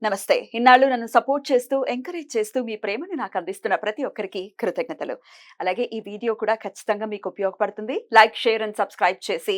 నమస్తే. ఇన్నాళ్ళు నన్ను సపోర్ట్ చేస్తూ, ఎంకరేజ్ చేస్తూ మీ ప్రేమని నాకు అందిస్తున్న ప్రతి ఒక్కరికి కృతజ్ఞతలు. అలాగే ఈ వీడియో కూడా ఖచ్చితంగా మీకు ఉపయోగపడుతుంది. లైక్, షేర్ అండ్ సబ్స్క్రైబ్ చేసి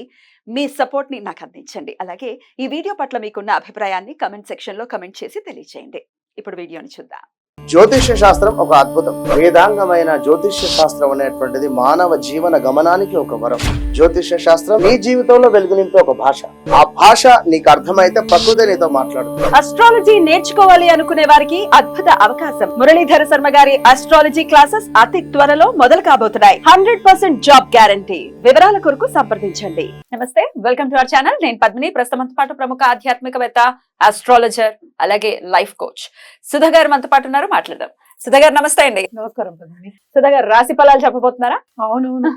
మీ సపోర్ట్‌ని నాకు అందించండి. అలాగే ఈ వీడియో పట్ల మీకున్న అభిప్రాయాన్ని కామెంట్ సెక్షన్‌లో కామెంట్ చేసి తెలియజేయండి. ఇప్పుడు వీడియోని చూద్దాం. జ్యోతిష్య శాస్త్రం ఒక అద్భుతం. వేదాంగమైన జ్యోతిష్య శాస్త్రం అనేటువంటిది మానవ జీవన గమనానికి ఒక వరం. జ్యోతిష్య శాస్త్రం నీ జీవితంలో వెలుగునింపే ఒక భాష. ఆ భాష నీకు అర్థమైతే ప్రకృతి నీతో మాట్లాడుతుంది. అస్ట్రాలజీ నేర్చుకోవాలి అనుకునే వారికి అద్భుత అవకాశం. మురళీధర శర్మ గారి అస్ట్రాలజీ క్లాసెస్ అతి త్వరలో మొదలు కాబోతున్నాయి. 100% జాబ్ గ్యారంటీ. వివరాల కొరకు సంప్రదించండి. నమస్తే, వెల్కమ్ టు అవర్ ఛానల్. నేను పద్మిని. ప్రస్తుతం పాటు ప్రముఖ ఆధ్యాత్మికవేత్త, ఆస్ట్రాలజర్, అలాగే లైఫ్ కోచ్ సుధా గారు మనతో పాటు ఉన్నారు. మాట్లాడదాం. సుధా గారు నమస్తే అండి. నమస్కారం పద్మిని. సుధా గారు రాశి ఫలాలు చెప్పబోతున్నారా? అవునవును,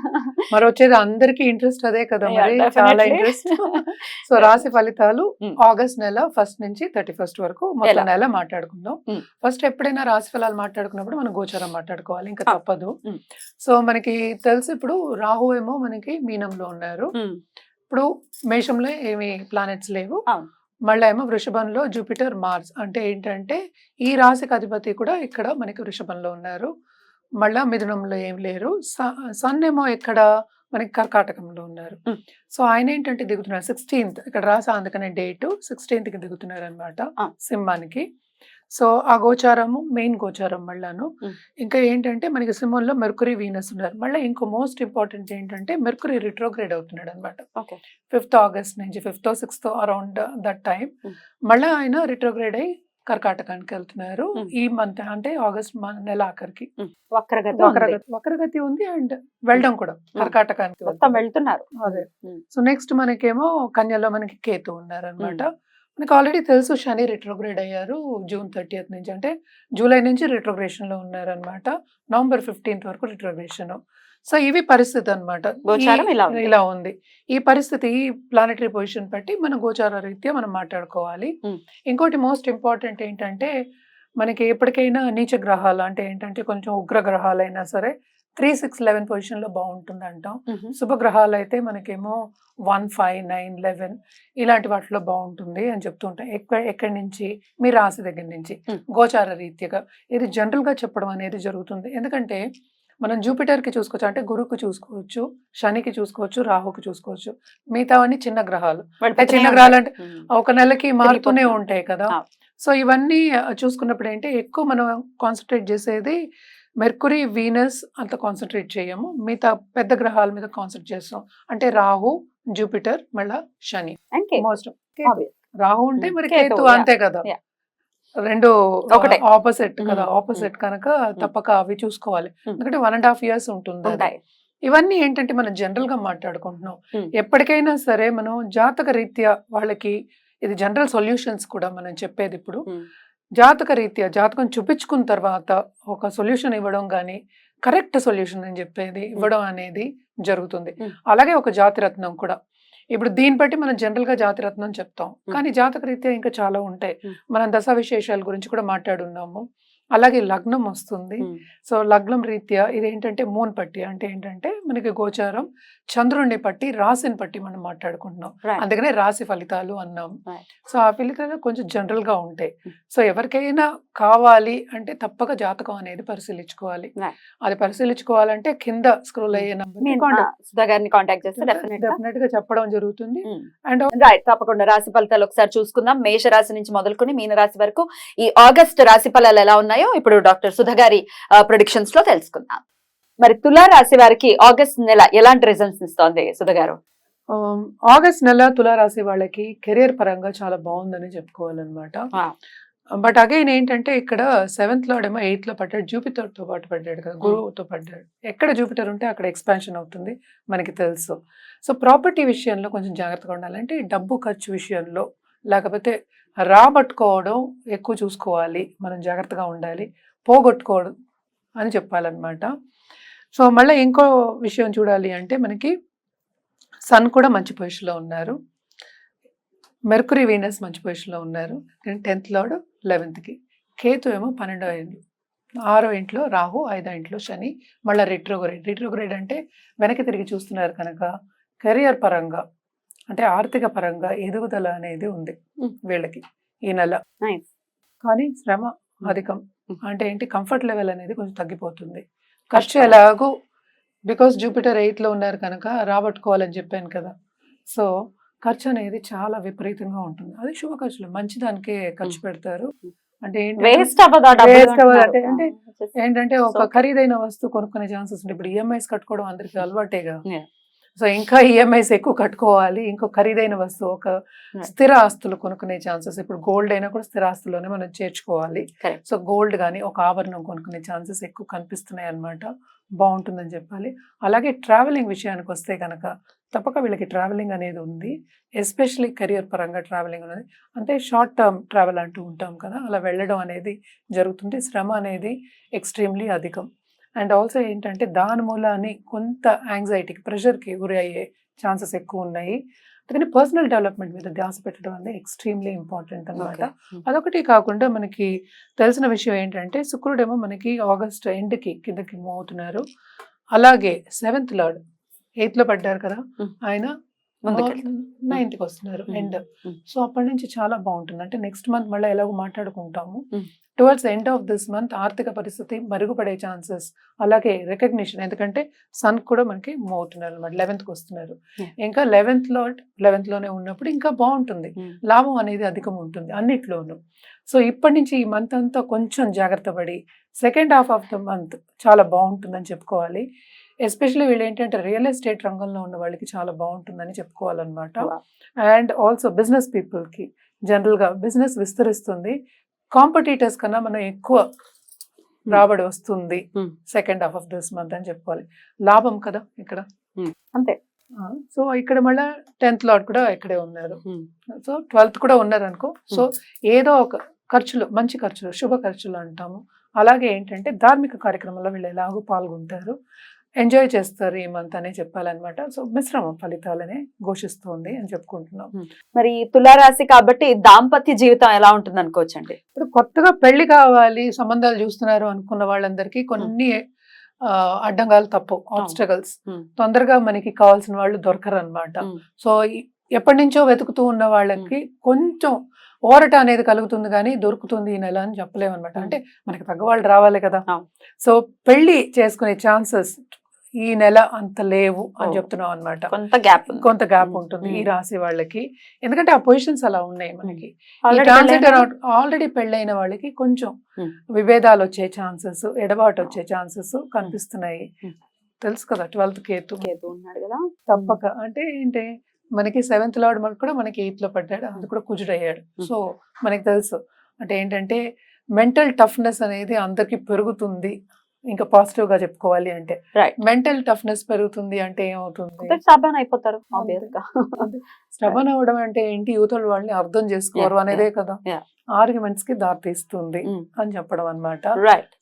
మరి వచ్చేది అందరికి ఇంట్రెస్ట్ అదే కదా, మరి చాలా ఇంట్రెస్ట్. సో రాశి ఫలితాలు ఆగస్ట్ నెల 1 నుంచి 31 వరకు మొత్తం నెల మాట్లాడుకుందాం. ఫస్ట్ ఎప్పుడైనా రాశి ఫలాలు మాట్లాడుకున్నప్పుడు మనం గోచారం మాట్లాడుకోవాలి, ఇంకా తప్పదు. సో మనకి తెలుసు, ఇప్పుడు రాహు ఏమో మనకి మీనంలో ఉన్నారు, ఇప్పుడు మేషంలో ఏమి ప్లానెట్స్ లేవు. మళ్ళీ ఏమో వృషభంలో జూపిటర్, మార్స్. అంటే ఏంటంటే ఈ రాశికి అధిపతి కూడా ఇక్కడ మనకి వృషభంలో ఉన్నారు. మళ్ళా మిథునంలో ఏం లేరు. సన్ ఏమో ఇక్కడ మనకి కర్కాటకంలో ఉన్నారు. సో ఆయన ఏంటంటే దిగుతున్నారు 16th, ఇక్కడ రాసా అందుకనే డేట్ 16th కి దిగుతున్నారు అనమాట సింహానికి. సో ఆ గోచారము మెయిన్ గోచారం మళ్ళాను. ఇంకా ఏంటంటే మనకి సింహంలో మెర్కురీ, వీనస్ ఉన్నారు. మళ్ళీ ఇంకో మోస్ట్ ఇంపార్టెంట్ ఏంటంటే మెర్కురీ రిట్రోగ్రేడ్ అవుతున్నాడు అనమాట 5th ఆగస్ట్ నుంచి, 5th 6th around that time. మళ్ళీ ఆయన రిట్రోగ్రేడ్ అయ్యి కర్కాటకానికి వెళ్తున్నారు ఈ మంత్, అంటే ఆగస్ట్ నెల ఆఖరికి. వక్రగతి ఉంది అండ్ వెళ్ళడం కూడా కర్కాటకానికి వెళ్తున్నారు. అదే. సో నెక్స్ట్ మనకేమో కన్యలో మనకి కేతు ఉన్నారు అనమాట. మనకు ఆల్రెడీ తెలుసు శని రిట్రోగ్రేడ్ అయ్యారు జూన్ 30th నుంచి, అంటే జూలై నుంచి రిట్రోగ్రేషన్ లో ఉన్నారు అనమాట. నవంబర్ 15th వరకు రిట్రోగ్రేషన్. సో ఇవి పరిస్థితి అనమాట, ఇలా ఉంది ఈ పరిస్థితి. ఈ ప్లానెటరీ పొజిషన్ బట్టి మన గోచార రీత్యా మనం మాట్లాడుకోవాలి. ఇంకోటి మోస్ట్ ఇంపార్టెంట్ ఏంటంటే మనకి ఎప్పటికైనా నీచ గ్రహాలు, అంటే ఏంటంటే కొంచెం ఉగ్ర గ్రహాలు అయినా సరే 3, 6, 11 పొజిషన్ లో బాగుంటుంది అంటాం. శుభగ్రహాలు అయితే మనకేమో 1, 5, 9, 11 ఇలాంటి వాటిలో బాగుంటుంది అని చెప్తుంటాం. ఎక్కడి నుంచి, మీ రాశి దగ్గర నుంచి గోచార రీత్యగా ఇది జనరల్ గా చెప్పడం అనేది జరుగుతుంది. ఎందుకంటే మనం జూపిటర్ కి చూసుకోవచ్చు, అంటే గురువుకి చూసుకోవచ్చు, శనికి చూసుకోవచ్చు, రాహుకి చూసుకోవచ్చు. మిగతావన్నీ చిన్న గ్రహాలు. చిన్న గ్రహాలు అంటే ఒక నెలకి మారుతూనే ఉంటాయి కదా. సో ఇవన్నీ చూసుకున్నప్పుడు ఏంటి, ఎక్కువ మనం కాన్సన్ట్రేట్ చేసేది మెర్కురీ, వీనస్ అంత కాన్సన్ట్రేట్ చేయము. మిగతా పెద్ద గ్రహాల మీద కాన్సన్ట్రేట్ చేస్తాం. అంటే రాహు, జూపిటర్, మళ్ళా శని. మోస్ట్ రాహు ఉంటే మరి కేతు, అంతే కదా, రెండు ఒకటే ఆపోజిట్ కదా. ఆపోజిట్ కనుక తప్పక అవి చూసుకోవాలి. ఎందుకంటే 1.5 years ఉంటుంది. ఇవన్నీ ఏంటంటే మనం జనరల్ గా మాట్లాడుకుంటున్నాం. ఎప్పటికైనా సరే మనం జాతక రీత్యా వాళ్ళకి ఇది జనరల్ సొల్యూషన్స్ కూడా మనం చెప్పేది. ఇప్పుడు జాతక రీత్యా జాతకం చూపించుకున్న తర్వాత ఒక సొల్యూషన్ ఇవ్వడం కానీ, కరెక్ట్ సొల్యూషన్ అని చెప్పేది ఇవ్వడం అనేది జరుగుతుంది. అలాగే ఒక జాతిరత్నం కూడా. ఇప్పుడు దీన్ని బట్టి మనం జనరల్ గా జాతిరత్నం చెప్తాం, కానీ జాతక రీత్యా ఇంకా చాలా ఉంటాయి. మనం దశ విశేషాల గురించి కూడా మాట్లాడున్నాము. అలాగే లగ్నం వస్తుంది. సో లగ్నం రీత్యా ఇదేంటంటే మూన్ పట్టి, అంటే ఏంటంటే మనకి గోచారం చంద్రుడిని పట్టి, రాశిని పట్టి మనం మాట్లాడుకుంటున్నాం. అందుకనే రాశి ఫలితాలు అన్నాం. సో ఆ ఫలితాలు కొంచెం జనరల్ గా ఉంటాయి. సో ఎవరికైనా కావాలి అంటే తప్పక జాతకం అనేది పరిశీలించుకోవాలి. అది పరిశీలించుకోవాలంటే కింద స్క్రోల్ అయ్యే డెఫినెట్ గా చెప్పడం జరుగుతుంది. అండ్ తప్పకుండా రాశి ఫలితాలు ఒకసారి చూసుకుందాం. మేష రాశి నుంచి మొదలుకొని మీన రాశి వరకు ఈ ఆగస్ట్ రాశి ఫలాలు ఎలా ఉన్నాయో ఇప్పుడు డాక్టర్ సుధా గారి ప్రెడిక్షన్స్ లో తెలుసుకుందాం. మరి తులా రాశి వారికి ఆగస్ట్ నెల ఎలాంటి రిజల్ట్స్ ఇస్తోంది సుధా గారు? ఆగస్ట్ నెల తులారాశి వాళ్ళకి కెరియర్ పరంగా చాలా బాగుందని చెప్పుకోవాలన్నమాట. బట్ అగైన్ ఏంటంటే ఇక్కడ 7th లో 8th లో పడ్డాడు, జూపిటర్ తో పాటు పడ్డాడు కదా, గురువుతో పడ్డాడు. ఎక్కడ జూపిటర్ ఉంటే అక్కడ ఎక్స్పాన్షన్ అవుతుంది మనకి తెలుసు. సో ప్రాపర్టీ విషయంలో కొంచెం జాగ్రత్తగా ఉండాలి. అంటే డబ్బు ఖర్చు విషయంలో, లేకపోతే రాబట్టుకోవడం ఎక్కువ చూసుకోవాలి, మనం జాగ్రత్తగా ఉండాలి, పోగొట్టుకోవడం అని చెప్పాలన్నమాట. సో మళ్ళీ ఇంకో విషయం చూడాలి అంటే మనకి సన్ కూడా మంచి పొజిషన్లో ఉన్నారు, మెర్కురీ, వీనస్ మంచి పొజిషన్లో ఉన్నారు. 10th లార్డ్ 11th, కేతు ఏమో 12వ ఇంట్లో, 6వ ఇంట్లో రాహు, 5వ ఇంట్లో శని. మళ్ళీ రిట్రోగ్రేడ్ అంటే వెనక్కి తిరిగి చూస్తున్నారు కనుక కెరియర్ పరంగా, అంటే ఆర్థిక పరంగా ఎదుగుదల అనేది ఉంది వీళ్ళకి ఈ నెల. కానీ శ్రమ Hmm. అధికం. Hmm. అంటే ఏంటి, కంఫర్ట్ లెవెల్ అనేది కొంచెం తగ్గిపోతుంది. ఖర్చు ఎలాగో బికాస్ జూపిటర్ 8 లో ఉన్నారు కనుక రాబట్టుకోవాలని చెప్పాను కదా. సో ఖర్చు అనేది చాలా విపరీతంగా ఉంటుంది. అది శుభ ఖర్చులు, మంచి దానికే ఖర్చు పెడతారు. అంటే వేస్ట్ అవ్వదా డబ్బులు వేస్ట్ అవ్వదు. అంటే అంటున్నారు. ఏంటంటే ఒక Okay. ఖరీదైన వస్తువు కొనుక్కునే ఛాన్సెస్ ఉంటాయి. ఇప్పుడు ఈఎంఐస్ కట్టుకోవడం అందరికి అలవాటేగా. Yeah. సో ఇంకా ఈఎంఐస్ ఎక్కువ కట్టుకోవాలి. ఇంకో ఖరీదైన వస్తువు, ఒక Right. స్థిర ఆస్తులు కొనుక్కునే ఛాన్సెస్, ఇప్పుడు గోల్డ్ అయినా కూడా స్థిర ఆస్తుల్లోనే మనం చేర్చుకోవాలి. Correct. సో గోల్డ్ కానీ ఒక ఆభరణం కొనుక్కునే ఛాన్సెస్ ఎక్కువ కనిపిస్తున్నాయి అన్నమాట. బాగుంటుందని చెప్పాలి. అలాగే ట్రావెలింగ్ విషయానికి వస్తే కనుక తప్పక వీళ్ళకి ట్రావెలింగ్ అనేది ఉంది. ఎస్పెషలీ కెరియర్ పరంగా ట్రావెలింగ్ అనేది, అంటే షార్ట్ టర్మ్ ట్రావెల్ అంటూ ఉంటాం కదా, అలా వెళ్ళడం అనేది జరుగుతుంది. శ్రమ అనేది ఎక్స్ట్రీమ్లీ అధికం. అండ్ ఆల్సో ఏంటంటే దాని మూలాన్ని కొంత యాంగ్జైటీకి, ప్రెషర్కి గురి అయ్యే ఛాన్సెస్ ఎక్కువ ఉన్నాయి. అందుకని పర్సనల్ డెవలప్మెంట్ మీద ధ్యాస పెట్టడం అనేది ఎక్స్ట్రీమ్లీ ఇంపార్టెంట్ అన్నమాట. Okay. అదొకటి కాకుండా మనకి తెలిసిన విషయం ఏంటంటే శుక్రుడేమో మనకి ఆగస్ట్ ఎండ్కి కిందకి మూవ్ అవుతున్నారు. అలాగే 7th లార్డ్ 8th లో పడ్డారు కదా, Hmm. ఆయన ముందుకెళ్తారు. 9th కి వస్తున్నారు ఎండ్. Hmm. సో అప్పటి నుంచి చాలా బాగుంటుంది. అంటే నెక్స్ట్ మంత్ మళ్ళీ ఎలాగో మాట్లాడుకుంటాము. Hmm. Towards end of this month ఆర్థిక పరిస్థితి మరుగుపడే ఛాన్సెస్, అలాగే రికగ్నిషన్, ఎందుకంటే సన్ కూడా మనకి మూవ్ అవుతున్నారు అనమాట, 11th కి వస్తున్నారు. Yeah. ఇంకా 11th లోనే ఉన్నప్పుడు ఇంకా బాగుంటుంది. Hmm. లాభం అనేది అధికం ఉంటుంది అన్నిట్లోనూ. సో ఇప్పటి నుంచి ఈ మంత్ అంతా కొంచెం జాగ్రత్త పడి second half of the month చాలా బాగుంటుందని చెప్పుకోవాలి. ఎస్పెషల్లీ వీళ్ళు ఏంటంటే రియల్ ఎస్టేట్ రంగంలో ఉన్న వాళ్ళకి చాలా బాగుంటుందని చెప్పుకోవాలన్నమాట. Wow. అండ్ ఆల్సో బిజినెస్ పీపుల్కి జనరల్గా బిజినెస్ విస్తరిస్తుంది. కాంపిటీటర్స్ కన్నా మనం ఎక్కువ రాబడి వస్తుంది Hmm. Second half of this month అని చెప్పుకోవాలి. లాభం కదా ఇక్కడ. అంతే. సో ఇక్కడ మళ్ళీ 10th లార్డ్ కూడా ఇక్కడే ఉన్నారు. Hmm. సో 12th కూడా ఉన్నారు అనుకో. సో ఏదో ఒక ఖర్చులు, మంచి ఖర్చులు, శుభ ఖర్చులు అంటాము. అలాగే ఏంటంటే ధార్మిక కార్యక్రమంలో వీళ్ళు ఎలాగో పాల్గొంటారు, ఎంజాయ్ చేస్తారు ఈ మంత్ అనే చెప్పాలన్నమాట. సో మిశ్రమ ఫలితాలనే ఘోషిస్తుంది అని చెప్పుకుంటున్నాం. మరి తులారాశి కాబట్టి దాంపత్య జీవితం ఎలా ఉంటుంది అనుకోవచ్చండి? ఇప్పుడు కొత్తగా పెళ్లి కావాలి, సంబంధాలు చూస్తున్నారు అనుకున్న వాళ్ళందరికీ కొన్ని అడ్డంగాలు తప్పవు, ఆబ్స్టకల్స్. Hmm. తొందరగా మనకి కావాల్సిన వాళ్ళు దొరకరు అనమాట. Hmm. సో ఎప్పటి నుంచో వెతుకుతూ ఉన్న వాళ్ళకి కొంచెం ఓరట అనేది కలుగుతుంది, కానీ దొరుకుతుంది ఈ నెల అని చెప్పలేము అనమాట. అంటే మనకి తగ్గ వాళ్ళు రావాలి కదా. సో పెళ్లి చేసుకునే ఛాన్సెస్ ఈ నెల అంత లేవు అని చెప్తున్నాం అనమాట. కొంత గ్యాప్ ఉంటుంది ఈ రాశి వాళ్ళకి, ఎందుకంటే ఆ పొజిషన్స్ అలా ఉన్నాయి మనకి. ఆల్రెడీ పెళ్ళైన వాళ్ళకి కొంచెం విభేదాలు వచ్చే ఛాన్సెస్, ఎడబాటు వచ్చే ఛాన్సెస్ కనిపిస్తున్నాయి. తెలుసు కదా 12th కేతు ఉన్నాడు కదా. తప్పక. అంటే ఏంటి, మనకి 7th లార్డ్ కూడా మనకి 8th లో పడ్డాడు, అది కూడా కుజుడయ్యాడు. సో మనకి తెలుసు అంటే ఏంటంటే మెంటల్ టఫ్నెస్ అనేది అందరికి పెరుగుతుంది. ఇంకా పాజిటివ్ గా చెప్పుకోవాలి అంటే మెంటల్ టఫ్నెస్ పెరుగుతుంది అంటే ఏమవుతుంది, స్టబన్ అయిపోతారు. స్టబన్ అవడం అంటే ఏంటి, యువతల వాళ్ళని అర్థం చేసుకోరు అనేదే కదా, ఆర్గ్యుమెంట్స్ కి దారితీస్తుంది అని చెప్పడం అన్నమాట.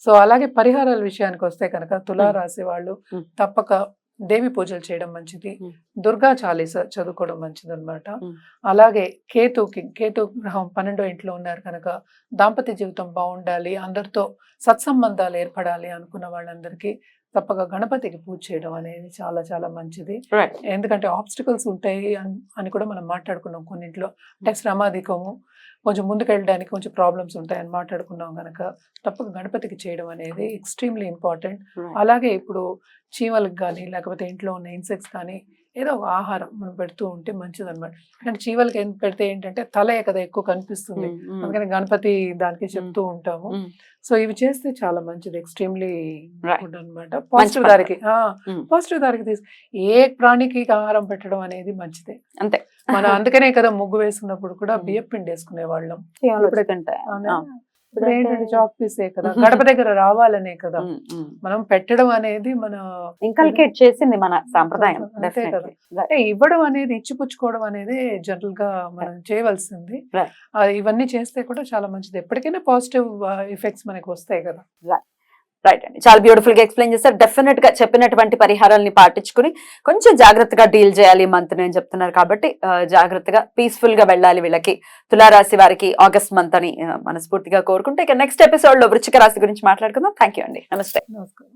సో అలాగే పరిహారాల విషయానికి వస్తే కనుక తులారాశి వాళ్ళు తప్పక దేవి పూజలు చేయడం మంచిది, దుర్గా చాలీస చదువుకోవడం మంచిది అనమాట. అలాగే కేతు గ్రహం 12వ ఇంట్లో ఉన్నారు కనుక దాంపత్య జీవితం బాగుండాలి, అందరితో సత్సంబంధాలు ఏర్పడాలి అనుకున్న వాళ్ళందరికీ తప్పక గణపతికి పూజ చేయడం అనేది చాలా చాలా మంచిది. ఎందుకంటే ఆబ్స్టికల్స్ ఉంటాయి అని కూడా మనం మాట్లాడుకున్నాం కొన్నింట్లో. అంటే శ్రమాధికము, కొంచెం ముందుకు వెళ్ళడానికి కొంచెం ప్రాబ్లమ్స్ ఉంటాయని మాట్లాడుకున్నాం కనుక తప్పక గణపతికి చేయడం అనేది ఎక్స్ట్రీమ్లీ ఇంపార్టెంట్. అలాగే ఇప్పుడు చీమలకు కానీ లేకపోతే ఇంట్లో ఉన్న ఇన్సెక్ట్స్ కానీ ఏదో ఒక ఆహారం మనం పెడుతూ ఉంటే మంచిది అనమాట. అంటే చీమలకి పెడితే ఏంటంటే తలే కదా ఎక్కువ కనిపిస్తుంది, అందుకని గణపతి దానికి చెప్తూ ఉంటాము. సో ఇవి చేస్తే చాలా మంచిది, ఎక్స్ట్రీమ్లీ గుడ్ అనమాట. పాజిటివ్ దారికి ఏ ప్రాణికి ఆహారం పెట్టడం అనేది మంచిదే. అంతే. మనం అందుకనే కదా ముగ్గు వేసుకున్నప్పుడు కూడా బియ్యం పిండి వేసుకునే వాళ్ళం. ఏంటంటే చాక్ పీసే కదా, గడప దగ్గర రావాలనే కదా మనం పెట్టడం అనేది మన ఇంకల్కేట్ చేసింది మన సాంప్రదాయం. అంతే కదా. అంటే ఇవ్వడం అనేది, ఇచ్చిపుచ్చుకోవడం అనేది జనరల్ గా మనం చేయవలసింది. ఇవన్నీ చేస్తే కూడా చాలా మంచిది, ఎప్పటికైనా పాజిటివ్ ఎఫెక్ట్స్ మనకి వస్తాయి కదా. రైట్ అండి, చాలా బ్యూటిఫుల్ గా ఎక్స్ప్లెయిన్ చేస్తారు. డెఫినెట్ గా చెప్పినటువంటి పరిహారాలని పాటించుకుని కొంచెం జాగ్రత్తగా డీల్ చేయాలి మంత్ అని చెప్తున్నారు కాబట్టి జాగ్రత్తగా పీస్ఫుల్ గా వెళ్ళాలి వీళ్ళకి, తులారాశి వారికి ఆగస్ట్ మంత్ అని మనస్ఫూర్తిగా కోరుకుంటే ఇక నెక్స్ట్ ఎపిసోడ్ లో వృశ్చిక రాశి గురించి మాట్లాడుకుందాం. థ్యాంక్ యూ అండి, నమస్తే. నమస్కారం.